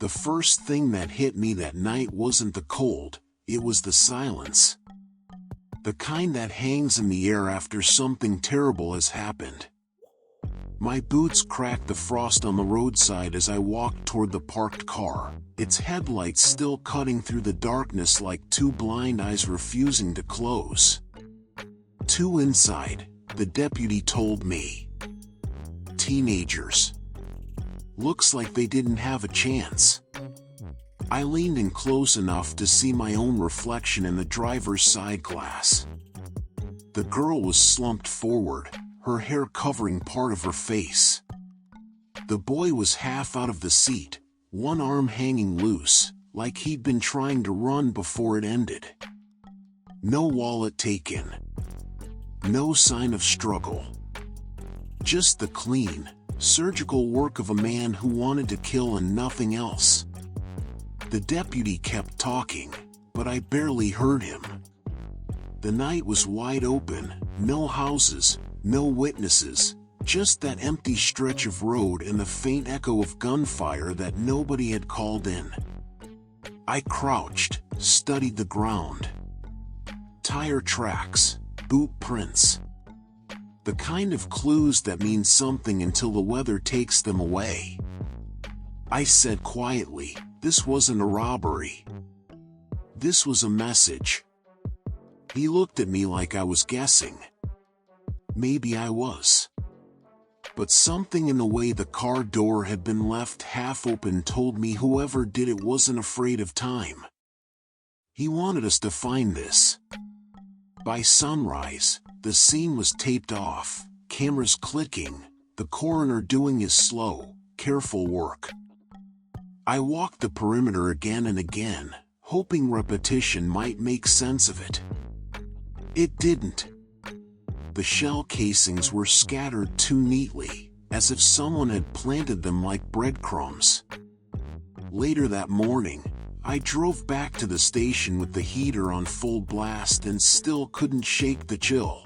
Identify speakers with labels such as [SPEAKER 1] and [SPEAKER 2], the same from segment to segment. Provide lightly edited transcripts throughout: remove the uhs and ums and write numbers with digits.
[SPEAKER 1] The first thing that hit me that night wasn't the cold, it was the silence. The kind that hangs in the air after something terrible has happened. My boots cracked the frost on the roadside as I walked toward the parked car, its headlights still cutting through the darkness like two blind eyes refusing to close. Two inside, the deputy told me. Teenagers. Looks like they didn't have a chance. I leaned in close enough to see my own reflection in the driver's side glass. The girl was slumped forward, her hair covering part of her face. The boy was half out of the seat, one arm hanging loose, like he'd been trying to run before it ended. No wallet taken. No sign of struggle. Just the clean, surgical work of a man who wanted to kill and nothing else. The deputy kept talking, but I barely heard him. The night was wide open, no houses, no witnesses, just that empty stretch of road and the faint echo of gunfire that nobody had called in. I crouched, studied the ground. Tire tracks, boot prints. The kind of clues that mean something until the weather takes them away. I said quietly, this wasn't a robbery. This was a message. He looked at me like I was guessing. Maybe I was. But something in the way the car door had been left half open told me whoever did it wasn't afraid of time. He wanted us to find this. By sunrise, the scene was taped off, cameras clicking, the coroner doing his slow, careful work. I walked the perimeter again and again, hoping repetition might make sense of it. It didn't. The shell casings were scattered too neatly, as if someone had planted them like breadcrumbs. Later that morning, I drove back to the station with the heater on full blast and still couldn't shake the chill.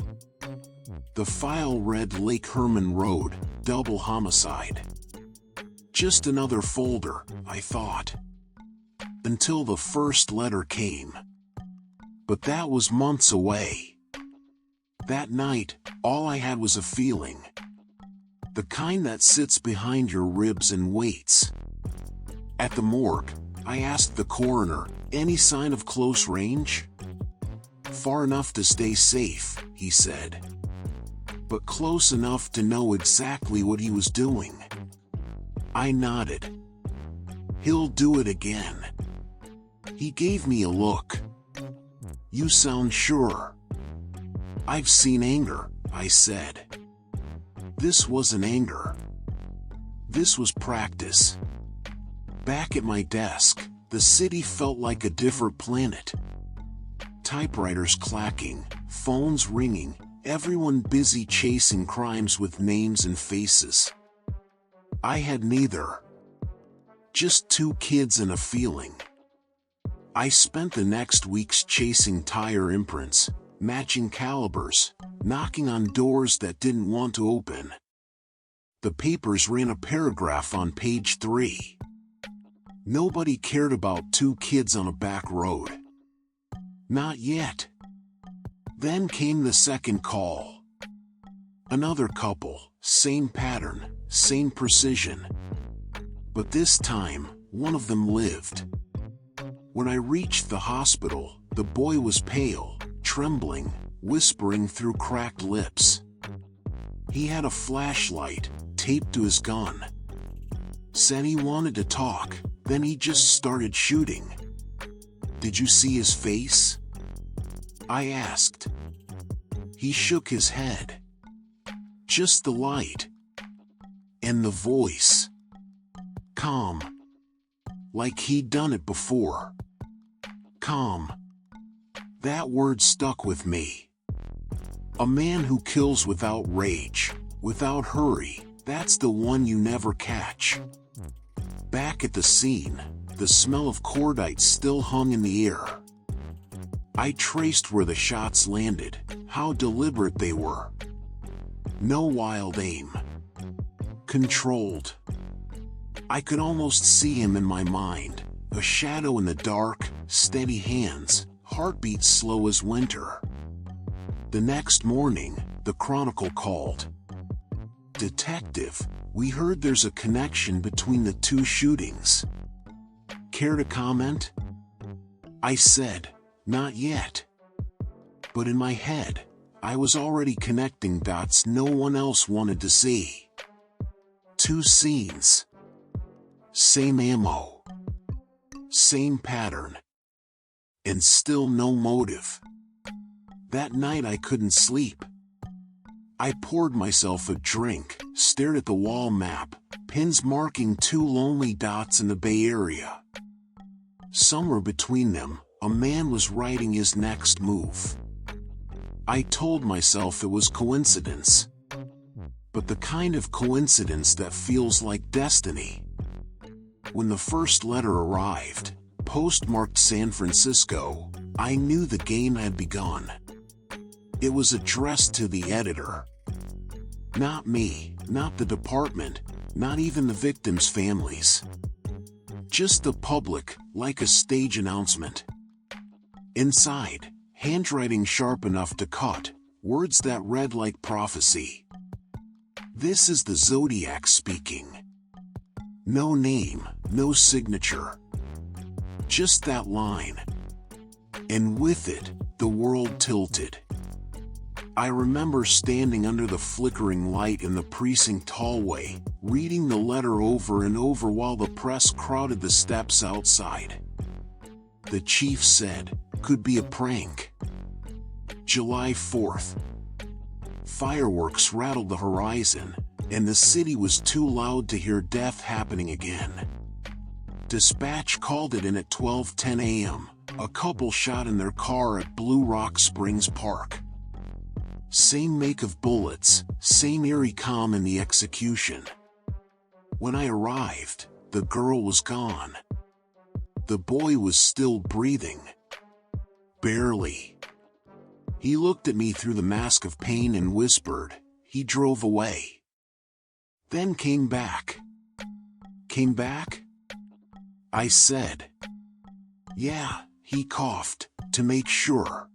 [SPEAKER 1] The file read Lake Herman Road, double homicide. Just another folder, I thought. Until the first letter came. But that was months away. That night, all I had was a feeling. The kind that sits behind your ribs and waits. At the morgue, I asked the coroner, any sign of close range? Far enough to stay safe, he said. But close enough to know exactly what he was doing. I nodded. He'll do it again. He gave me a look. You sound sure. I've seen anger, I said. This wasn't anger. This was practice. Back at my desk, the city felt like a different planet. Typewriters clacking, phones ringing, everyone busy chasing crimes with names and faces. I had neither. Just two kids and a feeling. I spent the next weeks chasing tire imprints, matching calibers, knocking on doors that didn't want to open. The papers ran a paragraph on page 3. Nobody cared about two kids on a back road. Not yet. Then came the second call. Another couple, same pattern, same precision. But this time, one of them lived. When I reached the hospital, the boy was pale, trembling, whispering through cracked lips. He had a flashlight taped to his gun. Said he wanted to talk, then he just started shooting. Did you see his face? I asked. He shook his head. Just the light. And the voice. Calm. Like he'd done it before. Calm. That word stuck with me. A man who kills without rage, without hurry, that's the one you never catch. Back at the scene, the smell of cordite still hung in the air. I traced where the shots landed, how deliberate they were. No wild aim. Controlled. I could almost see him in my mind, a shadow in the dark, steady hands, heartbeat slow as winter. The next morning, the Chronicle called. "Detective, we heard there's a connection between the two shootings. Care to comment?" I said, "Not yet." But in my head, I was already connecting dots no one else wanted to see. Two scenes. Same ammo. Same pattern. And still no motive. That night I couldn't sleep. I poured myself a drink, stared at the wall map, pins marking two lonely dots in the Bay Area. Somewhere between them, a man was writing his next move. I told myself it was coincidence. But the kind of coincidence that feels like destiny. When the first letter arrived, postmarked San Francisco, I knew the game had begun. It was addressed to the editor. Not me, not the department, not even the victims' families. Just the public, like a stage announcement. Inside, handwriting sharp enough to cut, words that read like prophecy. "This is the Zodiac speaking." No name, no signature. Just that line. And with it, the world tilted. I remember standing under the flickering light in the precinct hallway, reading the letter over and over while the press crowded the steps outside. The chief said, "Could be a prank." July 4th. Fireworks rattled the horizon, and the city was too loud to hear death happening again. Dispatch called it in at 12:10 a.m., a couple shot in their car at Blue Rock Springs Park. Same make of bullets, same eerie calm in the execution. When I arrived, the girl was gone. The boy was still breathing. Barely. He looked at me through the mask of pain and whispered, "He drove away." Then came back. "Came back?" I said. "Yeah," he coughed, "to make sure."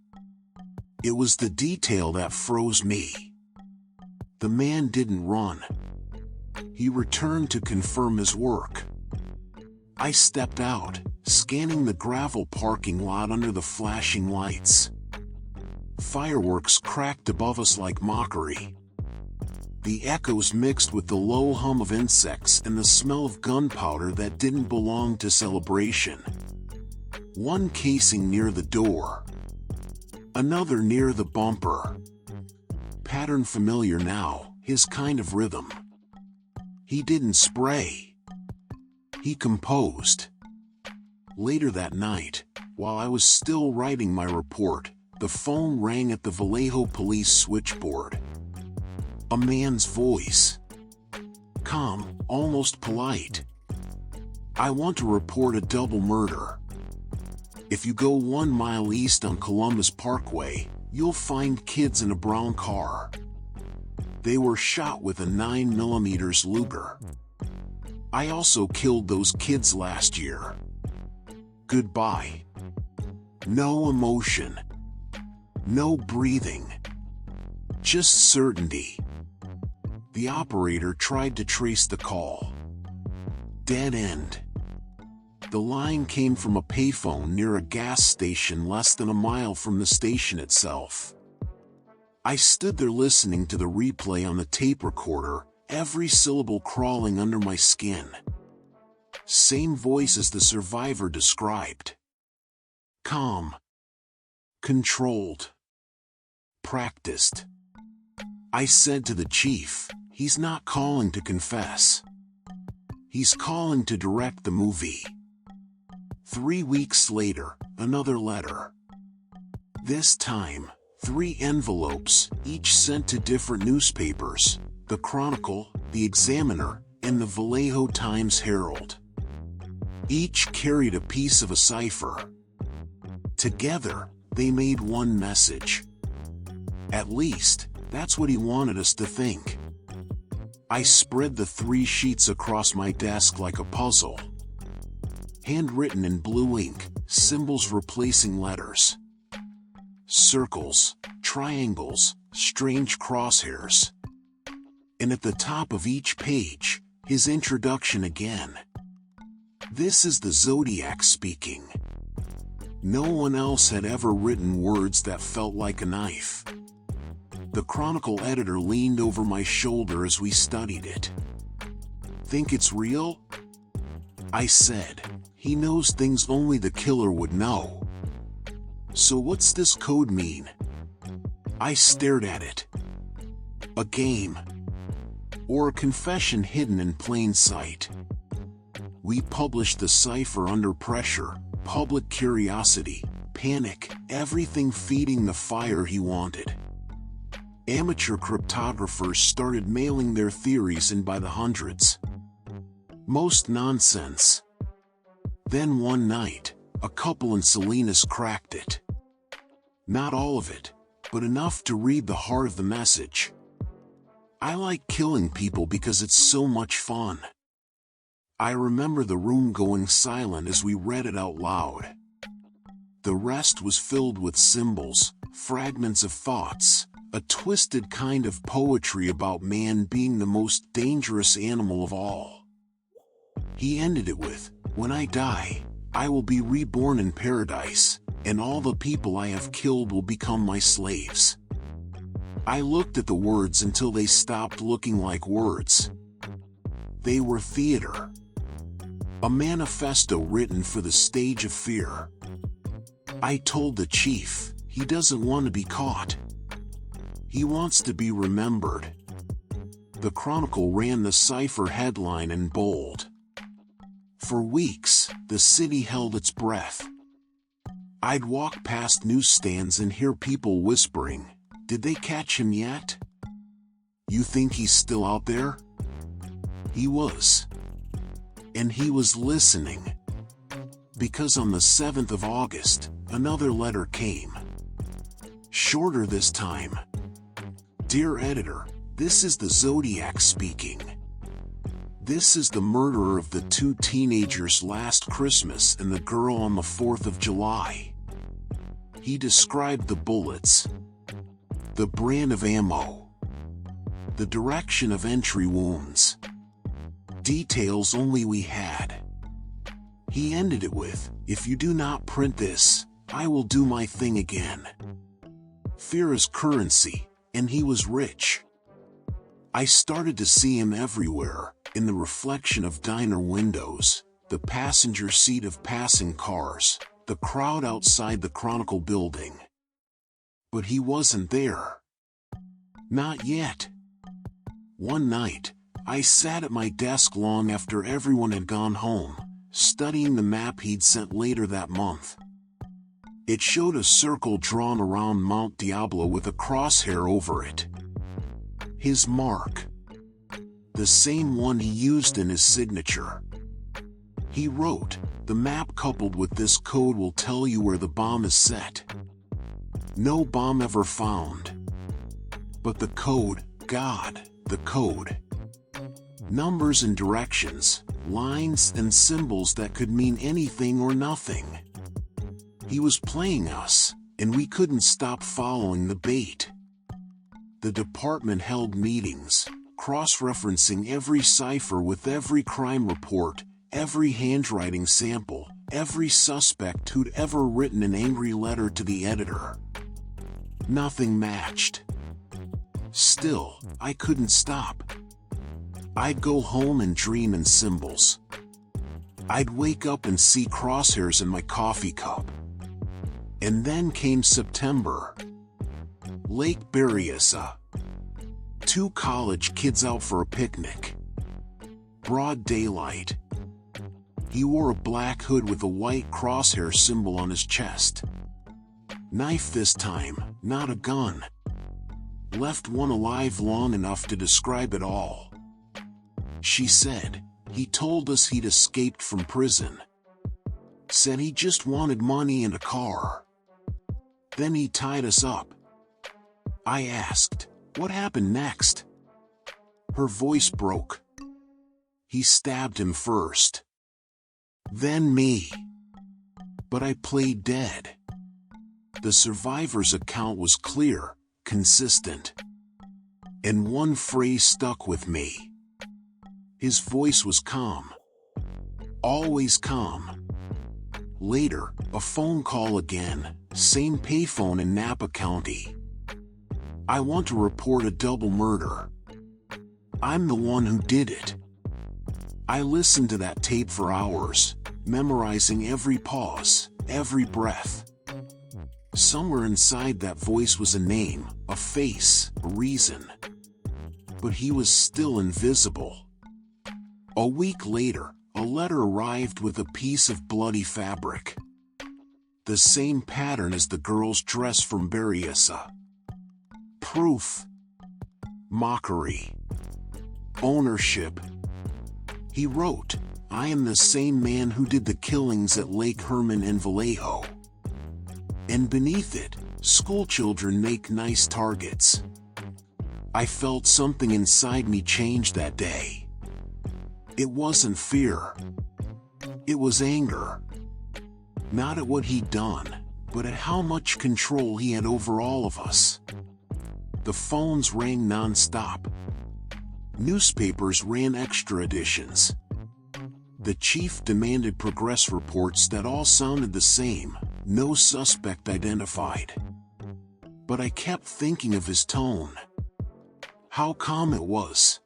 [SPEAKER 1] It was the detail that froze me. The man didn't run. He returned to confirm his work. I stepped out, scanning the gravel parking lot under the flashing lights. Fireworks cracked above us like mockery. The echoes mixed with the low hum of insects and the smell of gunpowder that didn't belong to celebration. One casing near the door. Another near the bumper. Pattern familiar now, his kind of rhythm. He didn't spray. He composed. Later that night, while I was still writing my report, the phone rang at the Vallejo police switchboard. A man's voice. Calm, almost polite. "I want to report a double murder. If you go 1 mile east on Columbus Parkway, you'll find kids in a brown car. They were shot with a 9mm Luger. I also killed those kids last year. Goodbye." No emotion. No breathing. Just certainty. The operator tried to trace the call. Dead end. The line came from a payphone near a gas station less than a mile from the station itself. I stood there listening to the replay on the tape recorder, every syllable crawling under my skin. Same voice as the survivor described. Calm. Controlled. Practiced. I said to the chief, "He's not calling to confess. He's calling to direct the movie." 3 weeks later, another letter. This time, 3 envelopes, each sent to different newspapers, the Chronicle, the Examiner, and the Vallejo Times-Herald. Each carried a piece of a cipher. Together, they made one message. At least, that's what he wanted us to think. I spread the 3 sheets across my desk like a puzzle. Handwritten in blue ink, symbols replacing letters. Circles, triangles, strange crosshairs. And at the top of each page, his introduction again. This is the Zodiac speaking. No one else had ever written words that felt like a knife. The Chronicle editor leaned over my shoulder as we studied it. "Think it's real?" I said. "He knows things only the killer would know." "So what's this code mean?" I stared at it. A game. Or a confession hidden in plain sight. We published the cipher under pressure, public curiosity, panic, everything feeding the fire he wanted. Amateur cryptographers started mailing their theories in by the hundreds. Most nonsense. Then one night, a couple in Salinas cracked it. Not all of it, but enough to read the heart of the message. I like killing people because it's so much fun. I remember the room going silent as we read it out loud. The rest was filled with symbols, fragments of thoughts, a twisted kind of poetry about man being the most dangerous animal of all. He ended it with, "When I die, I will be reborn in paradise, and all the people I have killed will become my slaves." I looked at the words until they stopped looking like words. They were theater. A manifesto written for the stage of fear. I told the chief, he doesn't want to be caught. He wants to be remembered. The Chronicle ran the cipher headline in bold. For weeks, the city held its breath. I'd walk past newsstands and hear people whispering, "Did they catch him yet? You think he's still out there?" He was. And he was listening. Because on the 7th of August, another letter came. Shorter this time. "Dear editor, this is the Zodiac speaking. This is the murderer of the 2 teenagers last Christmas and the girl on the 4th of July. He described the bullets, the brand of ammo, the direction of entry wounds. Details only we had. He ended it with, "If you do not print this, I will do my thing again." Fear is currency, and he was rich. I started to see him everywhere, in the reflection of diner windows, the passenger seat of passing cars, the crowd outside the Chronicle building. But he wasn't there. Not yet. One night, I sat at my desk long after everyone had gone home, studying the map he'd sent later that month. It showed a circle drawn around Mount Diablo with a crosshair over it. His mark. The same one he used in his signature. He wrote, "The map coupled with this code will tell you where the bomb is set." No bomb ever found. But the code, God, the code. Numbers and directions, lines and symbols that could mean anything or nothing. He was playing us, and we couldn't stop following the bait. The department held meetings, cross-referencing every cipher with every crime report, every handwriting sample, every suspect who'd ever written an angry letter to the editor. Nothing matched. Still, I couldn't stop. I'd go home and dream in symbols. I'd wake up and see crosshairs in my coffee cup. And then came September. Lake Berryessa. 2 college kids out for a picnic. Broad daylight. He wore a black hood with a white crosshair symbol on his chest. Knife this time, not a gun. Left one alive long enough to describe it all. She said, he told us he'd escaped from prison. Said he just wanted money and a car. Then he tied us up. I asked, what happened next? Her voice broke. He stabbed him first. Then me. But I played dead. The survivor's account was clear, consistent. And one phrase stuck with me. His voice was calm. Always calm. Later, a phone call again, same payphone in Napa County. I want to report a double murder. I'm the one who did it. I listened to that tape for hours, memorizing every pause, every breath. Somewhere inside that voice was a name, a face, a reason. But he was still invisible. A week later, a letter arrived with a piece of bloody fabric. The same pattern as the girl's dress from Berryessa. Proof. Mockery. Ownership. He wrote, I am the same man who did the killings at Lake Herman and Vallejo. And beneath it, schoolchildren make nice targets. I felt something inside me change that day. It wasn't fear. It was anger. Not at what he'd done, but at how much control he had over all of us. The phones rang non-stop. Newspapers ran extra editions. The chief demanded progress reports that all sounded the same, no suspect identified. But I kept thinking of his tone. How calm it was.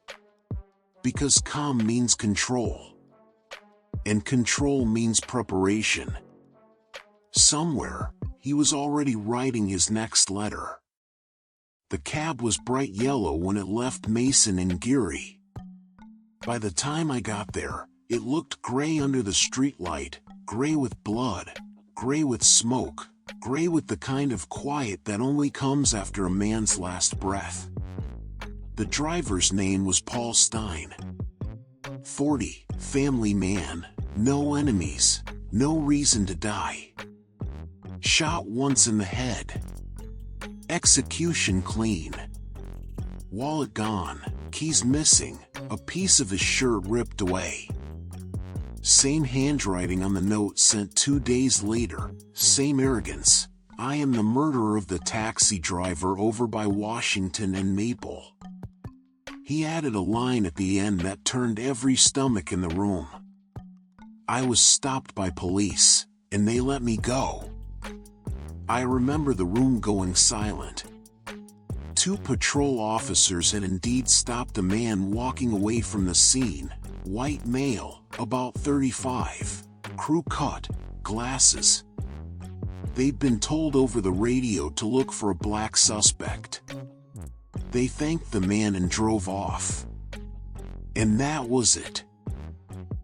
[SPEAKER 1] Because calm means control. And control means preparation. Somewhere, he was already writing his next letter. The cab was bright yellow when it left Mason and Geary. By the time I got there, it looked gray under the streetlight, gray with blood, gray with smoke, gray with the kind of quiet that only comes after a man's last breath. The driver's name was Paul Stein. 40, family man, no enemies, no reason to die. Shot once in the head. Execution clean. Wallet gone, keys missing, a piece of his shirt ripped away. Same handwriting on the note sent 2 days later, same arrogance. I am the murderer of the taxi driver over by Washington and Maple. He added a line at the end that turned every stomach in the room. I was stopped by police, and they let me go. I remember the room going silent. 2 patrol officers had indeed stopped a man walking away from the scene, white male, about 35, crew cut, glasses. They'd been told over the radio to look for a black suspect. They thanked the man and drove off. And that was it.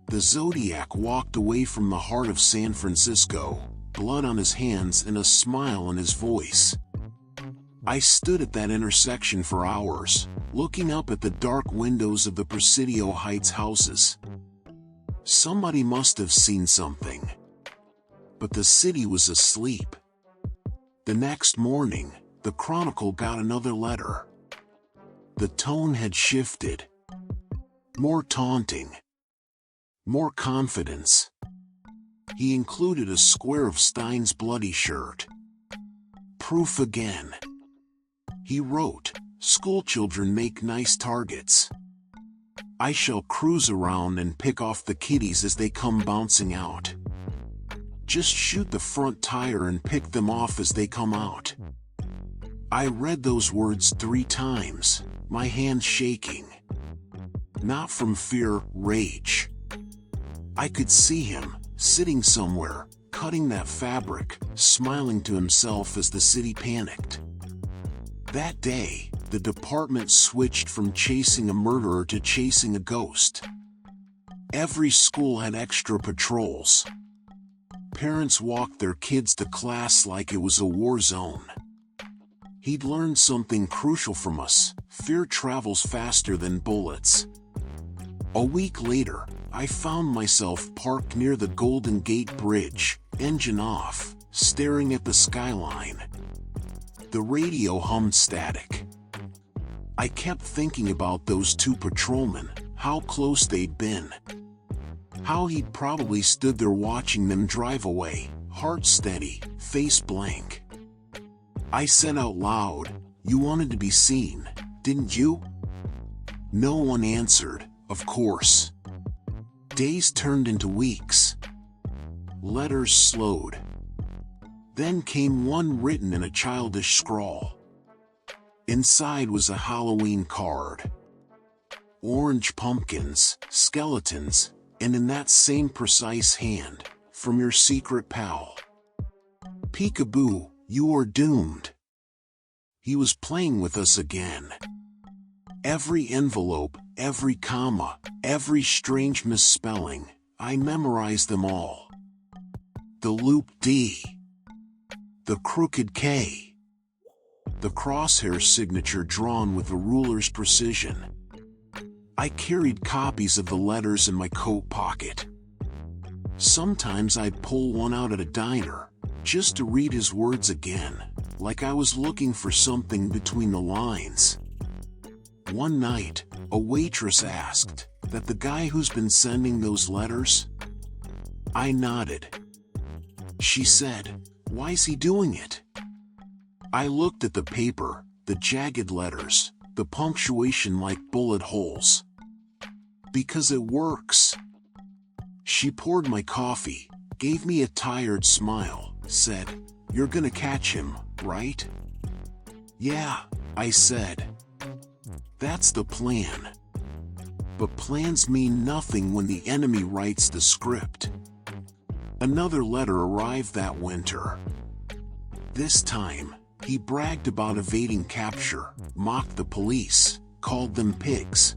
[SPEAKER 1] The Zodiac walked away from the heart of San Francisco, blood on his hands and a smile on his voice. I stood at that intersection for hours, looking up at the dark windows of the Presidio Heights houses. Somebody must have seen something. But the city was asleep. The next morning, the Chronicle got another letter. The tone had shifted. More taunting. More confidence. He included a square of Stein's bloody shirt. Proof again. He wrote, schoolchildren make nice targets. I shall cruise around and pick off the kiddies as they come bouncing out. Just shoot the front tire and pick them off as they come out. I read those words 3 times, my hands shaking. Not from fear, rage. I could see him, sitting somewhere, cutting that fabric, smiling to himself as the city panicked. That day, the department switched from chasing a murderer to chasing a ghost. Every school had extra patrols. Parents walked their kids to class like it was a war zone. He'd learned something crucial from us: fear travels faster than bullets. A week later, I found myself parked near the Golden Gate Bridge, engine off, staring at the skyline. The radio hummed static. I kept thinking about those two patrolmen, how close they'd been. How he'd probably stood there watching them drive away, heart steady, face blank. I said out loud, "You wanted to be seen, didn't you?" No one answered, of course. Days turned into weeks. Letters slowed. Then came one written in a childish scrawl. Inside was a Halloween card. Orange pumpkins, skeletons, and in that same precise hand, from your secret pal. "Peekaboo, you are doomed." He was playing with us again. Every envelope, every comma, every strange misspelling, I memorized them all. The loop D. The crooked K. The crosshair signature drawn with a ruler's precision. I carried copies of the letters in my coat pocket. Sometimes I'd pull one out at a diner, just to read his words again, like I was looking for something between the lines. One night, a waitress asked, "That the guy who's been sending those letters?" I nodded. She said, "Why's he doing it?" I looked at the paper, the jagged letters, the punctuation like bullet holes. "Because it works." She poured my coffee, gave me a tired smile, said, "You're gonna catch him, right?" "Yeah," I said. "That's the plan." But plans mean nothing when the enemy writes the script. Another letter arrived that winter. This time, he bragged about evading capture, mocked the police, called them pigs.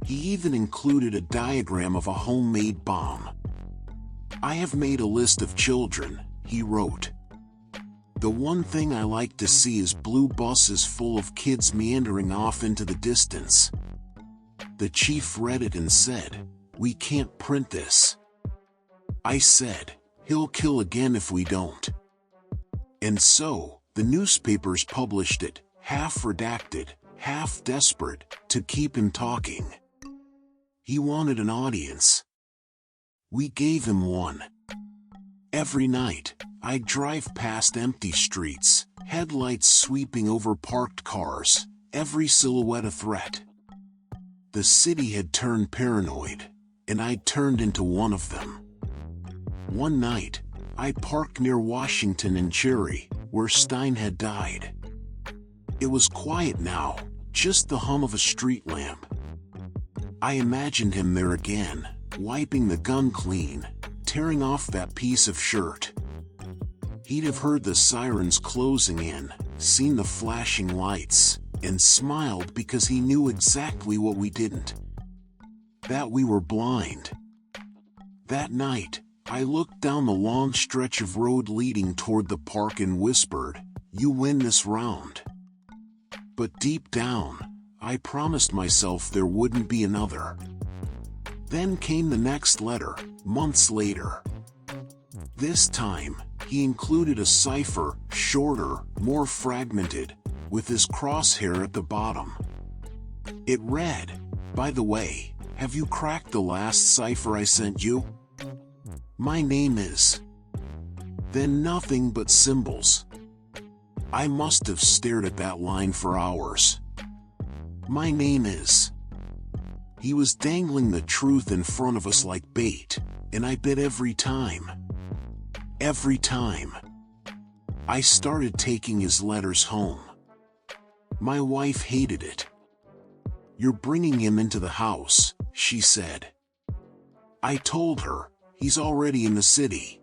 [SPEAKER 1] He even included a diagram of a homemade bomb. "I have made a list of children," he wrote. "The one thing I like to see is blue buses full of kids meandering off into the distance." The chief read it and said, "We can't print this." I said, "He'll kill again if we don't." And so, the newspapers published it, half redacted, half desperate, to keep him talking. He wanted an audience. We gave him one. Every night, I'd drive past empty streets, headlights sweeping over parked cars, every silhouette a threat. The city had turned paranoid, and I'd turned into one of them. One night, I parked near Washington and Cherry, where Stein had died. It was quiet now, just the hum of a street lamp. I imagined him there again, wiping the gun clean, tearing off that piece of shirt. He'd have heard the sirens closing in, seen the flashing lights, and smiled because he knew exactly what we didn't. That we were blind. That night, I looked down the long stretch of road leading toward the park and whispered, "You win this round." But deep down, I promised myself there wouldn't be another. Then came the next letter, months later. This time, he included a cipher, shorter, more fragmented, with his crosshair at the bottom. It read, "By the way, have you cracked the last cipher I sent you? My name is..." Then nothing but symbols. I must have stared at that line for hours. My name is... He was dangling the truth in front of us like bait, and I bit every time. Every time. I started taking his letters home. My wife hated it. "You're bringing him into the house," she said. I told her, "He's already in the city.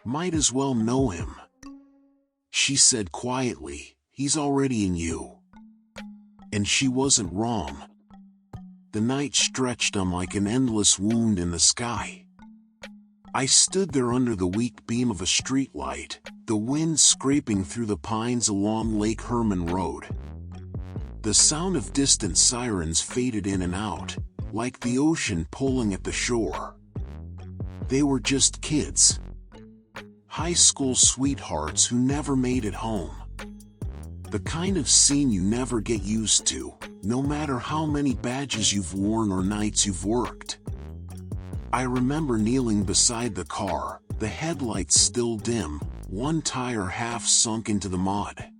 [SPEAKER 1] Might as well know him." She said quietly, "He's already in you." And she wasn't wrong. The night stretched on like an endless wound in the sky. I stood there under the weak beam of a streetlight, the wind scraping through the pines along Lake Herman Road. The sound of distant sirens faded in and out, like the ocean pulling at the shore. They were just kids. High school sweethearts who never made it home. The kind of scene you never get used to, no matter how many badges you've worn or nights you've worked. I remember kneeling beside the car, the headlights still dim, one tire half sunk into the mud.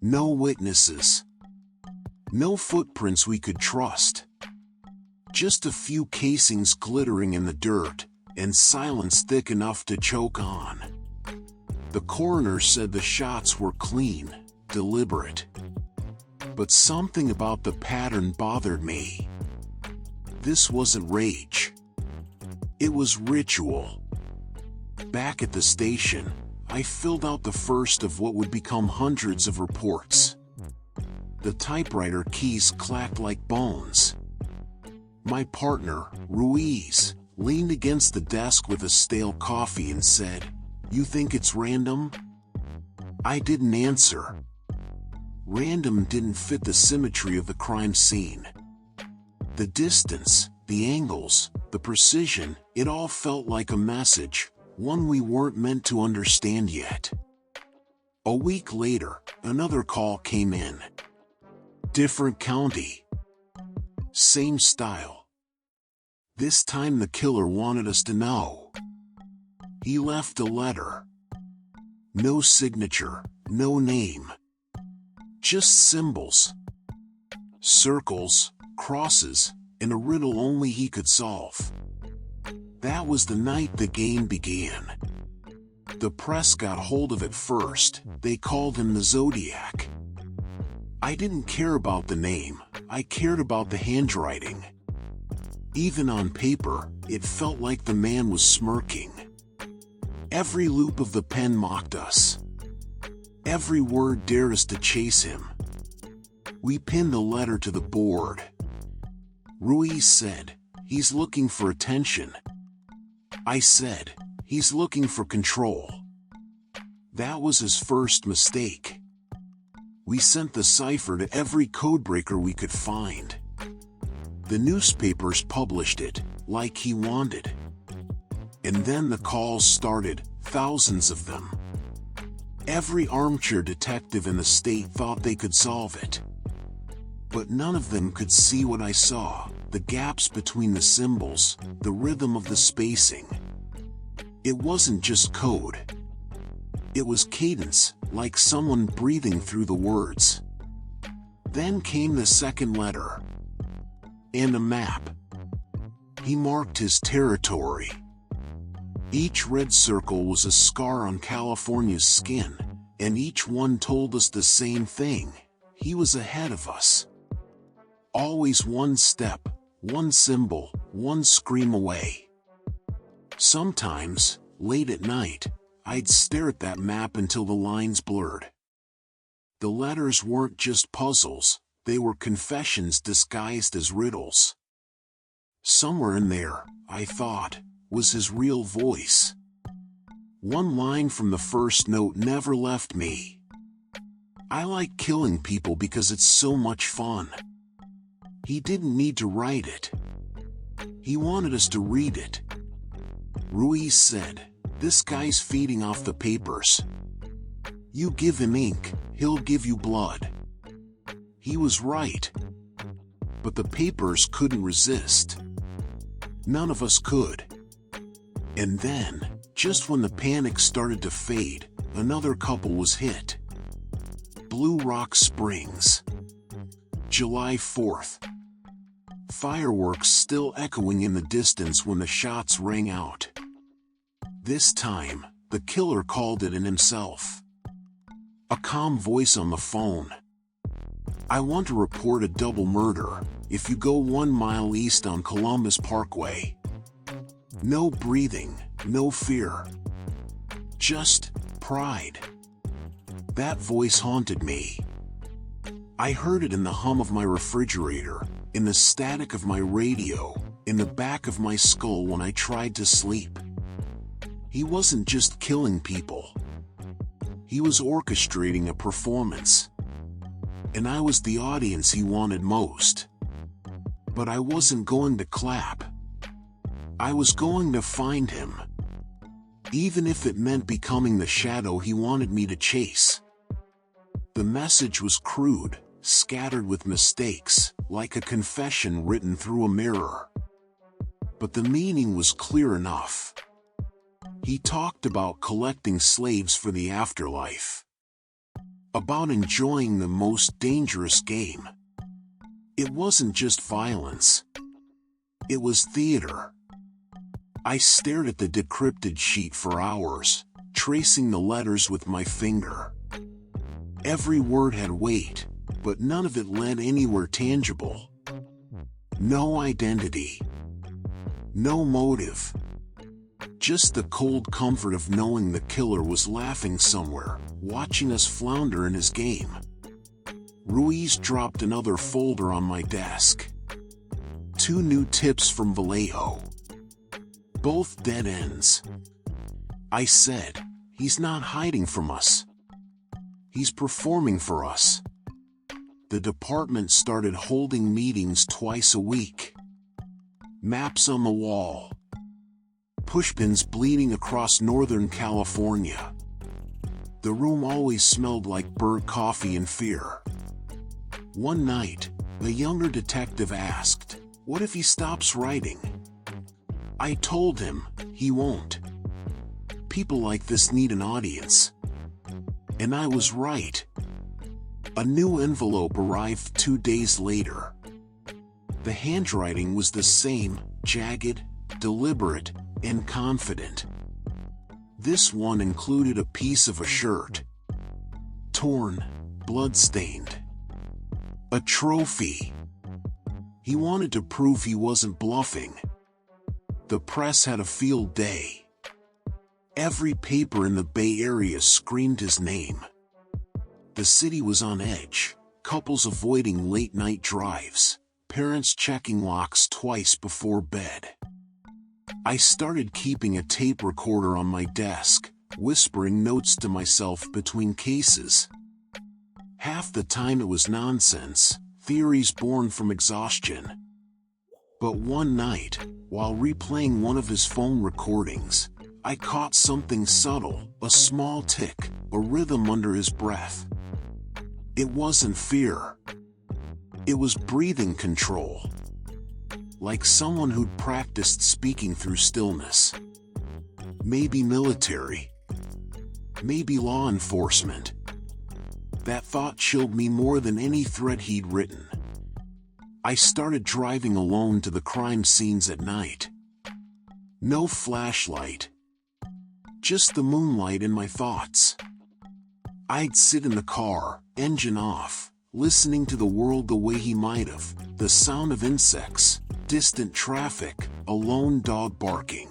[SPEAKER 1] No witnesses. No footprints we could trust. Just a few casings glittering in the dirt, and silence thick enough to choke on. The coroner said the shots were clean, deliberate. But something about the pattern bothered me. This wasn't rage. It was ritual. Back at the station, I filled out the first of what would become hundreds of reports. The typewriter keys clacked like bones. My partner, Ruiz, leaned against the desk with a stale coffee and said, "You think it's random?" I didn't answer. Random didn't fit the symmetry of the crime scene. The distance, the angles, the precision, it all felt like a message, one we weren't meant to understand yet. A week later, another call came in. Different county. Same style. This time the killer wanted us to know. He left a letter. No signature, no name. Just symbols. Circles, crosses, and a riddle only he could solve. That was the night the game began. The press got hold of it first. They called him the Zodiac. I didn't care about the name, I cared about the handwriting. Even on paper, it felt like the man was smirking. Every loop of the pen mocked us. Every word dared us to chase him. We pinned the letter to the board. Ruiz said, "He's looking for attention." I said, "He's looking for control." That was his first mistake. We sent the cipher to every codebreaker we could find. The newspapers published it, like he wanted. And then the calls started, thousands of them. Every armchair detective in the state thought they could solve it. But none of them could see what I saw, the gaps between the symbols, the rhythm of the spacing. It wasn't just code. It was cadence, like someone breathing through the words. Then came the second letter. And a map. He marked his territory. Each red circle was a scar on California's skin, and each one told us the same thing. He was ahead of us. Always one step, one symbol, one scream away. Sometimes, late at night, I'd stare at that map until the lines blurred. The letters weren't just puzzles, they were confessions disguised as riddles. Somewhere in there, I thought, was his real voice. One line from the first note never left me. "I like killing people because it's so much fun." He didn't need to write it. He wanted us to read it. Ruiz said, "This guy's feeding off the papers. You give him ink, he'll give you blood." He was right. But the papers couldn't resist. None of us could. And then, just when the panic started to fade, another couple was hit. Blue Rock Springs. July 4th. Fireworks still echoing in the distance when the shots rang out. This time, the killer called it in himself. A calm voice on the phone. "I want to report a double murder, if you go 1 mile east on Columbus Parkway." No breathing, no fear. Just pride. That voice haunted me. I heard it in the hum of my refrigerator, in the static of my radio, in the back of my skull when I tried to sleep. He wasn't just killing people. He was orchestrating a performance. And I was the audience he wanted most. But I wasn't going to clap. I was going to find him. Even if it meant becoming the shadow he wanted me to chase. The message was crude, scattered with mistakes, like a confession written through a mirror. But the meaning was clear enough. He talked about collecting slaves for the afterlife. About enjoying the most dangerous game. It wasn't just violence. It was theater. I stared at the decrypted sheet for hours, tracing the letters with my finger. Every word had weight, but none of it led anywhere tangible. No identity. No motive. Just the cold comfort of knowing the killer was laughing somewhere, watching us flounder in his game. Ruiz dropped another folder on my desk. 2 new tips from Vallejo. Both dead ends. I said, he's not hiding from us. He's performing for us. The department started holding meetings twice a week. Maps on the wall. Pushpins bleeding across Northern California. The room always smelled like burnt coffee and fear. One night, the younger detective asked, "What if he stops writing?" I told him, he won't. People like this need an audience. And I was right. A new envelope arrived 2 days later. The handwriting was the same, jagged, deliberate, and confident. This one included a piece of a shirt. Torn, blood-stained. A trophy. He wanted to prove he wasn't bluffing. The press had a field day. Every paper in the Bay Area screamed his name. The city was on edge, couples avoiding late-night drives, parents checking locks twice before bed. I started keeping a tape recorder on my desk, whispering notes to myself between cases. Half the time it was nonsense, theories born from exhaustion. But one night, while replaying one of his phone recordings, I caught something subtle, a small tick, a rhythm under his breath. It wasn't fear. It was breathing control. Like someone who'd practiced speaking through stillness. Maybe military. Maybe law enforcement. That thought chilled me more than any threat he'd written. I started driving alone to the crime scenes at night. No flashlight. Just the moonlight in my thoughts. I'd sit in the car, engine off, listening to the world the way he might have, the sound of insects, distant traffic, a lone dog barking.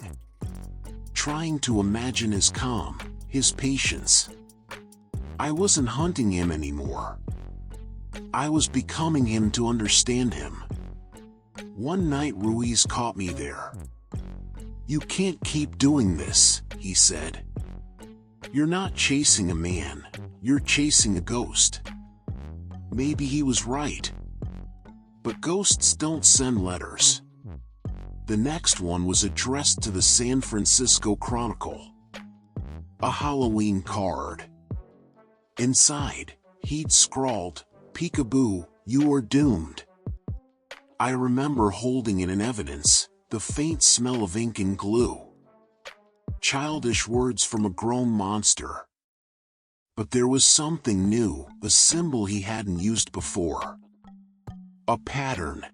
[SPEAKER 1] Trying to imagine his calm, his patience. I wasn't hunting him anymore. I was becoming him to understand him. One night Ruiz caught me there. "You can't keep doing this," he said. "You're not chasing a man, you're chasing a ghost." Maybe he was right. But ghosts don't send letters. The next one was addressed to the San Francisco Chronicle. A Halloween card. Inside, he'd scrawled, "Peekaboo, you are doomed." I remember holding it in evidence, the faint smell of ink and glue. Childish words from a grown monster. But there was something new, a symbol he hadn't used before. A pattern.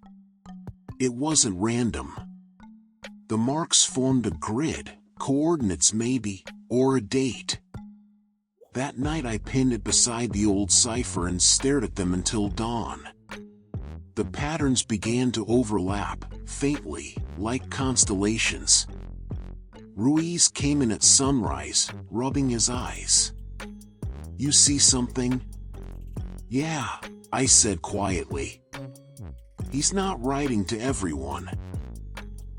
[SPEAKER 1] It wasn't random. The marks formed a grid, coordinates maybe, or a date. That night I pinned it beside the old cipher and stared at them until dawn. The patterns began to overlap, faintly, like constellations. Ruiz came in at sunrise, rubbing his eyes. "You see something?" "Yeah," I said quietly. "He's not writing to everyone.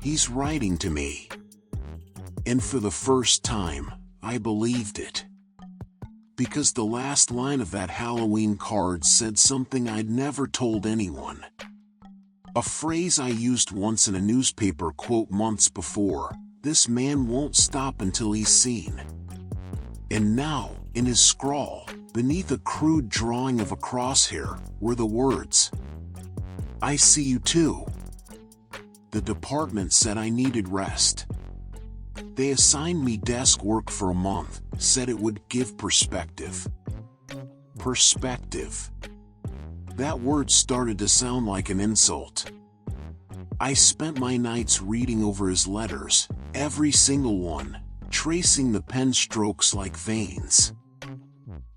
[SPEAKER 1] He's writing to me." And for the first time, I believed it. Because the last line of that Halloween card said something I'd never told anyone. A phrase I used once in a newspaper quote months before, "This man won't stop until he's seen." And now, in his scrawl, Beneath a crude drawing of a crosshair were the words, "I see you too." The department said I needed rest. They assigned me desk work for a month, said it would give perspective. Perspective. That word started to sound like an insult. I spent my nights reading over his letters, every single one, tracing the pen strokes like veins.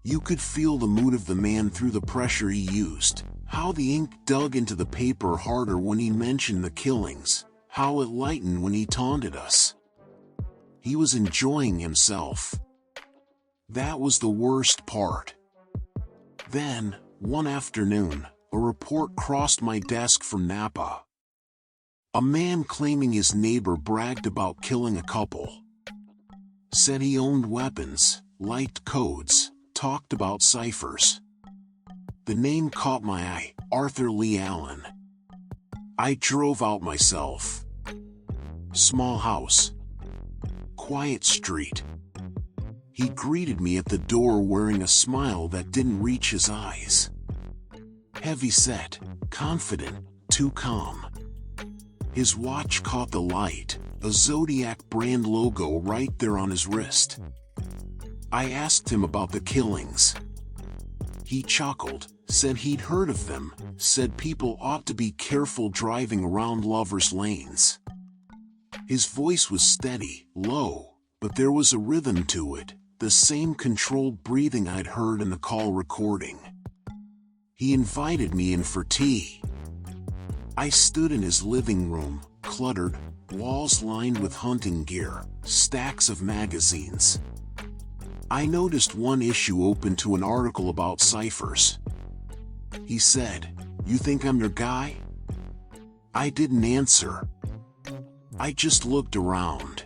[SPEAKER 1] You could feel the mood of the man through the pressure he used, how the ink dug into the paper harder when he mentioned the killings, how it lightened when he taunted us. He was enjoying himself. That was the worst part. Then, one afternoon, a report crossed my desk from Napa. A man claiming his neighbor bragged about killing a couple. Said he owned weapons, liked codes, talked about ciphers. The name caught my eye, Arthur Lee Allen. I drove out myself. Small house. Quiet street. He greeted me at the door wearing a smile that didn't reach his eyes. Heavy-set, confident, too calm. His watch caught the light, a Zodiac brand logo right there on his wrist. I asked him about the killings. He chuckled, said he'd heard of them, said people ought to be careful driving around lovers' lanes. His voice was steady, low, but there was a rhythm to it, the same controlled breathing I'd heard in the call recording. He invited me in for tea. I stood in his living room, cluttered, walls lined with hunting gear, stacks of magazines. I noticed one issue open to an article about ciphers. He said, "You think I'm your guy?" I didn't answer. I just looked around.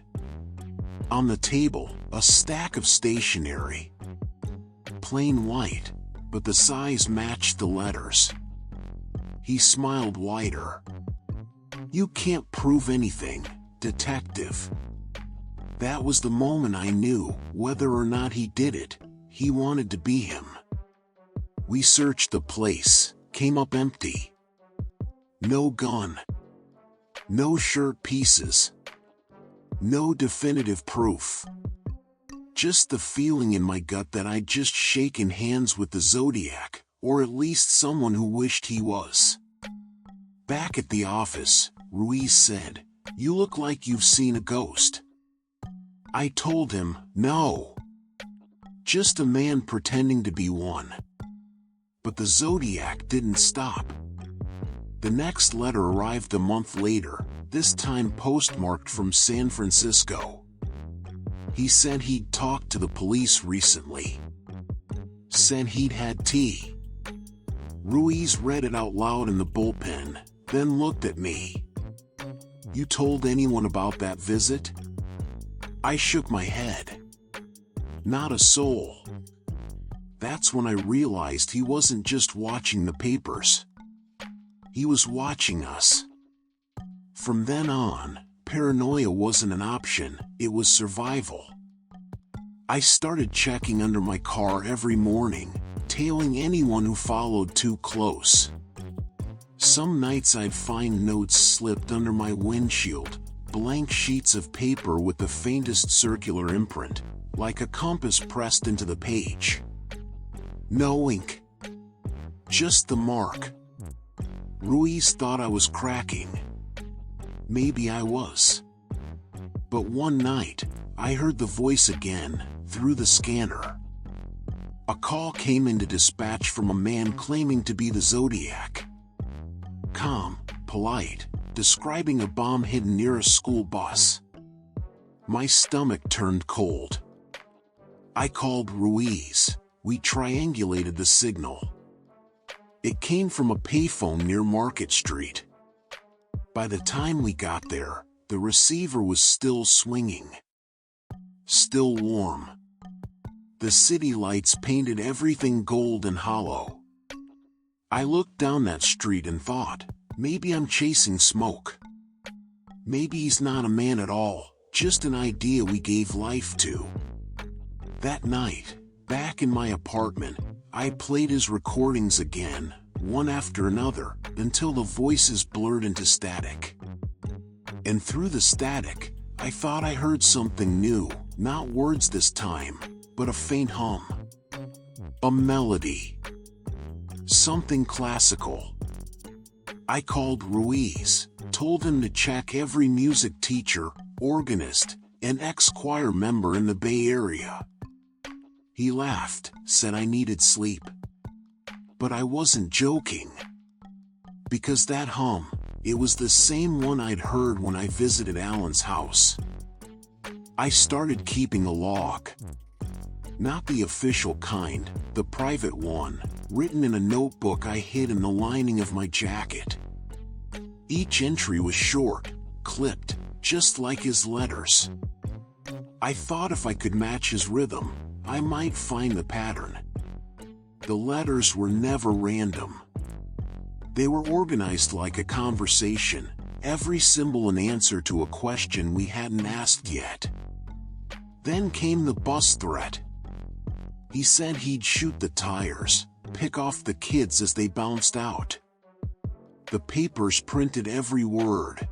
[SPEAKER 1] On the table, a stack of stationery. Plain white, but the size matched the letters. He smiled wider. "You can't prove anything, detective." That was the moment I knew, whether or not he did it, he wanted to be him. We searched the place, came up empty. No gun. No shirt pieces. No definitive proof. Just the feeling in my gut that I'd just shaken hands with the Zodiac, or at least someone who wished he was. Back at the office, Ruiz said, "You look like you've seen a ghost." I told him, "No. Just a man pretending to be one." But the Zodiac didn't stop. The next letter arrived a month later, this time postmarked from San Francisco. He said he'd talked to the police recently. Said he'd had tea. Ruiz read it out loud in the bullpen, then looked at me. "You told anyone about that visit?" I shook my head. Not a soul. That's when I realized he wasn't just watching the papers. He was watching us. From then on, paranoia wasn't an option, it was survival. I started checking under my car every morning, tailing anyone who followed too close. Some nights I'd find notes slipped under my windshield, blank sheets of paper with the faintest circular imprint, like a compass pressed into the page. No ink. Just the mark. Ruiz thought I was cracking. Maybe I was. But one night, I heard the voice again, through the scanner. A call came into dispatch from a man claiming to be the Zodiac. Calm, polite, describing a bomb hidden near a school bus. My stomach turned cold. I called Ruiz. We triangulated the signal. It came from a payphone near Market Street. By the time we got there, the receiver was still swinging. Still warm. The city lights painted everything gold and hollow. I looked down that street and thought, maybe I'm chasing smoke. Maybe he's not a man at all, just an idea we gave life to. That night, back Back in my apartment, I played his recordings again, one after another, until the voices blurred into static. And through the static, I thought I heard something new, not words this time, but a faint hum. A melody. Something classical. I called Ruiz, told him to check every music teacher, organist, and ex-choir member in the Bay Area. He laughed, said I needed sleep. But I wasn't joking. Because that hum, it was the same one I'd heard when I visited Alan's house. I started keeping a log. Not the official kind, the private one, written in a notebook I hid in the lining of my jacket. Each entry was short, clipped, just like his letters. I thought if I could match his rhythm, I might find the pattern. The letters were never random. They were organized like a conversation, every symbol an answer to a question we hadn't asked yet. Then came the bus threat. He said he'd shoot the tires, pick off the kids as they bounced out. The papers printed every word.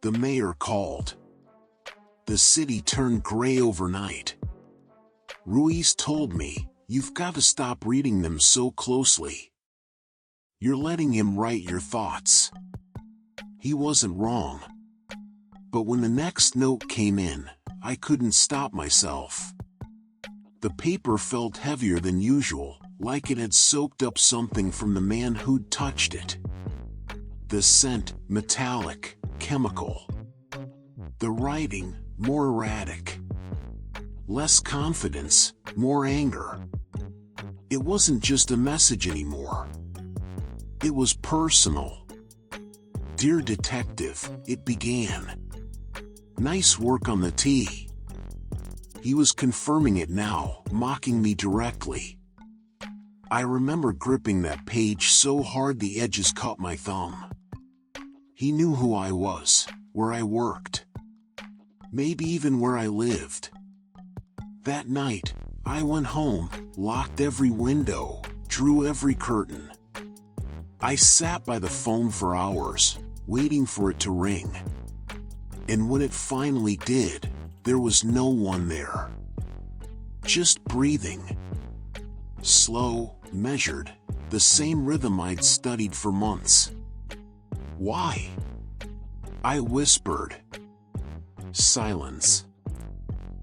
[SPEAKER 1] The mayor called. The city turned gray overnight. Ruiz told me, "You've got to stop reading them so closely. You're letting him write your thoughts." He wasn't wrong. But when the next note came in, I couldn't stop myself. The paper felt heavier than usual, like it had soaked up something from the man who'd touched it. The scent, metallic, chemical. The writing, more erratic. Less confidence, more anger. It wasn't just a message anymore. It was personal. "Dear Detective," it began. "Nice work on the T." He was confirming it now, mocking me directly. I remember gripping that page so hard the edges caught my thumb. He knew who I was, where I worked. Maybe even where I lived. That night, I went home, locked every window, drew every curtain. I sat by the phone for hours, waiting for it to ring. And when it finally did, there was no one there. Just breathing. Slow, measured, the same rhythm I'd studied for months. "Why?" I whispered. Silence.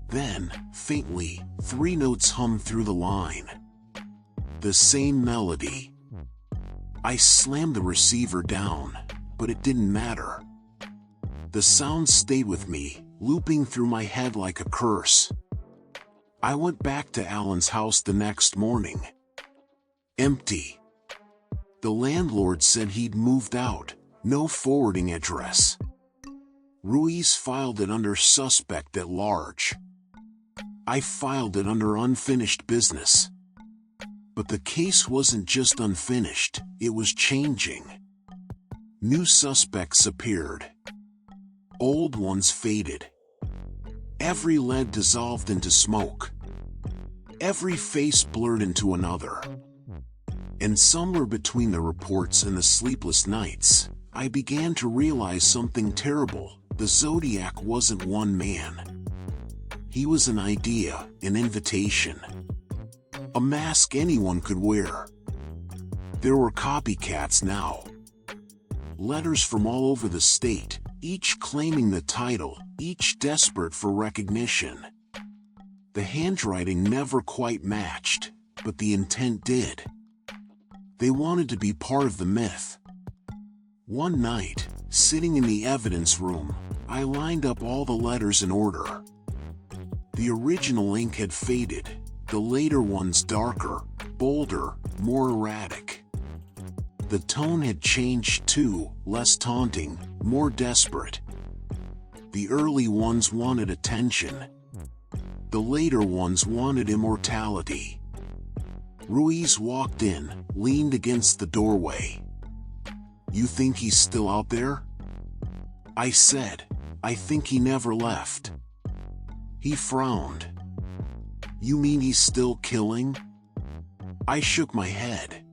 [SPEAKER 1] Then, faintly, 3 notes hummed through the line. The same melody. I slammed the receiver down, but it didn't matter. The sound stayed with me, looping through my head like a curse. I went back to Alan's house the next morning. Empty. The landlord said he'd moved out, no forwarding address. Ruiz filed it under suspect at large. I filed it under unfinished business. But the case wasn't just unfinished, it was changing. New suspects appeared. Old ones faded. Every lead dissolved into smoke. Every face blurred into another. And somewhere between the reports and the sleepless nights, I began to realize something terrible. The Zodiac wasn't one man. He was an idea, an invitation. A mask anyone could wear. There were copycats now. Letters from all over the state, each claiming the title, each desperate for recognition. The handwriting never quite matched, but the intent did. They wanted to be part of the myth. One night, sitting in the evidence room, I lined up all the letters in order. The original ink had faded, the later ones darker, bolder, more erratic. The tone had changed too, less taunting, more desperate. The early ones wanted attention. The later ones wanted immortality. Ruiz walked in, leaned against the doorway. "You think he's still out there?" I said, "I think he never left." He frowned. You mean he's still killing? I shook my head.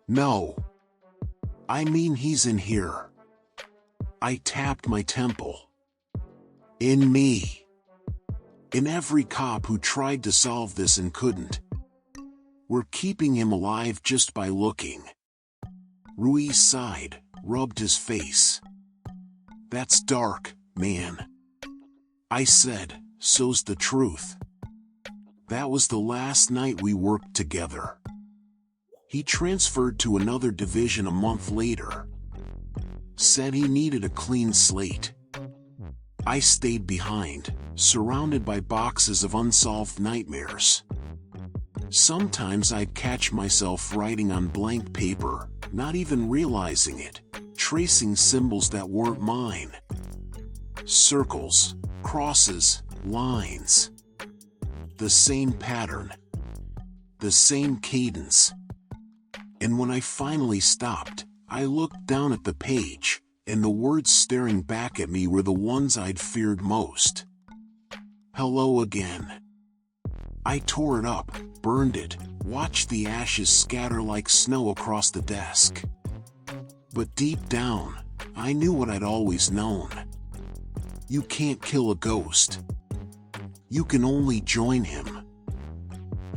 [SPEAKER 1] No. I mean he's in here. I tapped my temple. In me. In every cop who tried to solve this and couldn't. We're keeping him alive just by looking. Ruiz sighed, rubbed his face. That's dark, man. I said, so's the truth. That was the last night we worked together. He transferred to another division a month later. Said he needed a clean slate. I stayed behind, surrounded by boxes of unsolved nightmares. Sometimes I'd catch myself writing on blank paper, not even realizing it, tracing symbols that weren't mine. Circles, crosses, lines. The same pattern. The same cadence. And when I finally stopped, I looked down at the page, and the words staring back at me were the ones I'd feared most. Hello again. I tore it up, burned it, watched the ashes scatter like snow across the desk. But deep down, I knew what I'd always known. You can't kill a ghost. You can only join him.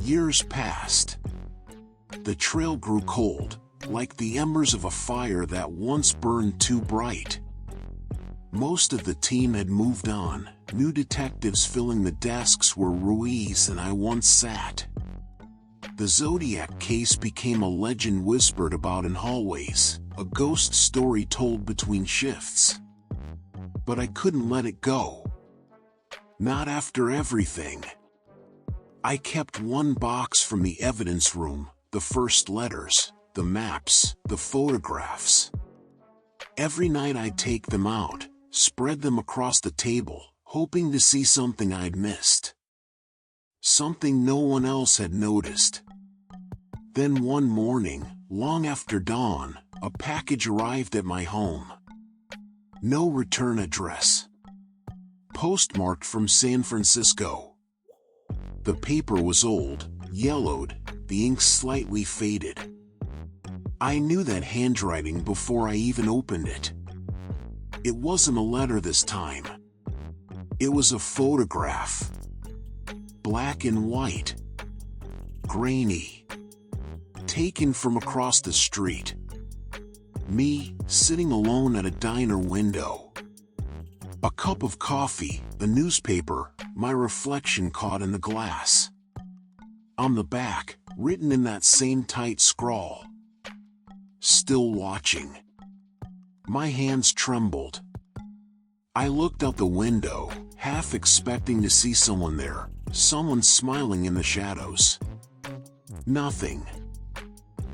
[SPEAKER 1] Years passed. The trail grew cold, like the embers of a fire that once burned too bright. Most of the team had moved on, new detectives filling the desks where Ruiz and I once sat. The Zodiac case became a legend whispered about in hallways, a ghost story told between shifts. But I couldn't let it go. Not after everything. I kept one box from the evidence room, the first letters, the maps, the photographs. Every night I'd take them out, spread them across the table, hoping to see something I'd missed. Something no one else had noticed. Then one morning, long after dawn, a package arrived at my home. No return address. Postmarked from San Francisco. The paper was old, yellowed, the ink slightly faded. I knew that handwriting before I even opened it. It wasn't a letter this time. It was a photograph. Black and white. Grainy. Taken from across the street. Me, sitting alone at a diner window. A cup of coffee, a newspaper, my reflection caught in the glass. On the back, written in that same tight scrawl. Still watching. My hands trembled. I looked out the window, half expecting to see someone there, someone smiling in the shadows. Nothing.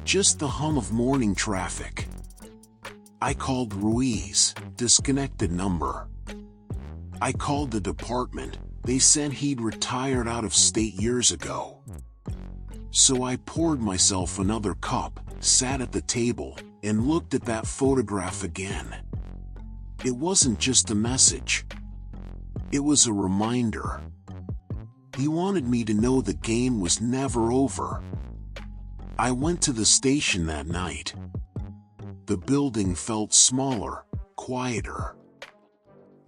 [SPEAKER 1] Just the hum of morning traffic. I called Ruiz, disconnected number. I called the department, they said he'd retired out of state years ago. So I poured myself another cup, sat at the table, and looked at that photograph again. It wasn't just a message. It was a reminder. He wanted me to know the game was never over. I went to the station that night. The building felt smaller, quieter.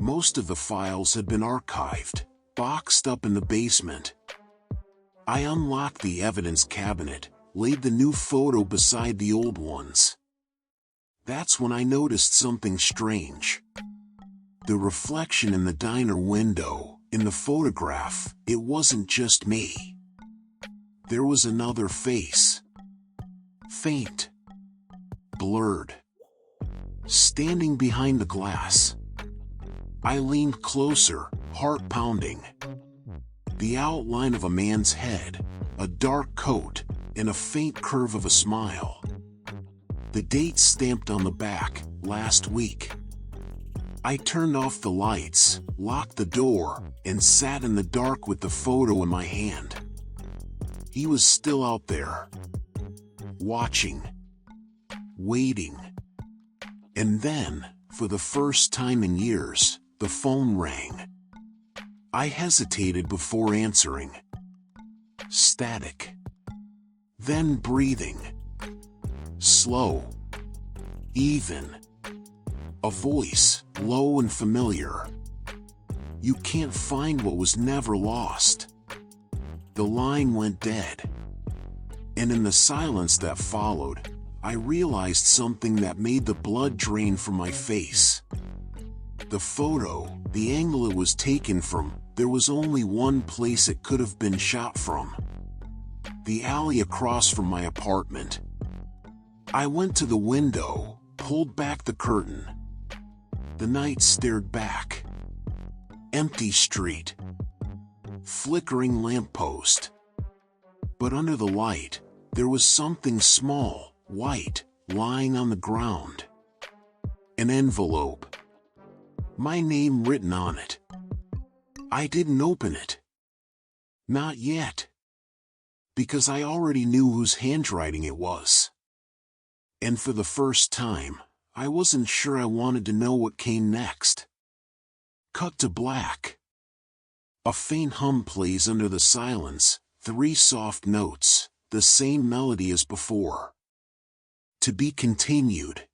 [SPEAKER 1] Most of the files had been archived, boxed up in the basement. I unlocked the evidence cabinet, laid the new photo beside the old ones. That's when I noticed something strange. The reflection in the diner window, in the photograph, it wasn't just me. There was another face. Faint. Blurred. Standing behind the glass. I leaned closer, heart pounding. The outline of a man's head, a dark coat, and a faint curve of a smile. The date stamped on the back, last week. I turned off the lights, locked the door, and sat in the dark with the photo in my hand. He was still out there. Watching. Waiting. And then, for the first time in years, the phone rang. I hesitated before answering. static. Then breathing. Slow. Even. A voice, low and familiar. You can't find what was never lost. The line went dead. And in the silence that followed, I realized something that made the blood drain from my face. The photo, the angle it was taken from, there was only one place it could have been shot from. The alley across from my apartment. I went to the window, pulled back the curtain. The night stared back. Empty street. Flickering lamppost. But under the light, there was something small, white, lying on the ground. An envelope. My name written on it. I didn't open it. Not yet. Because I already knew whose handwriting it was. And for the first time, I wasn't sure I wanted to know what came next. Cut to black. A faint hum plays under the silence, 3 soft notes, the same melody as before. To be continued.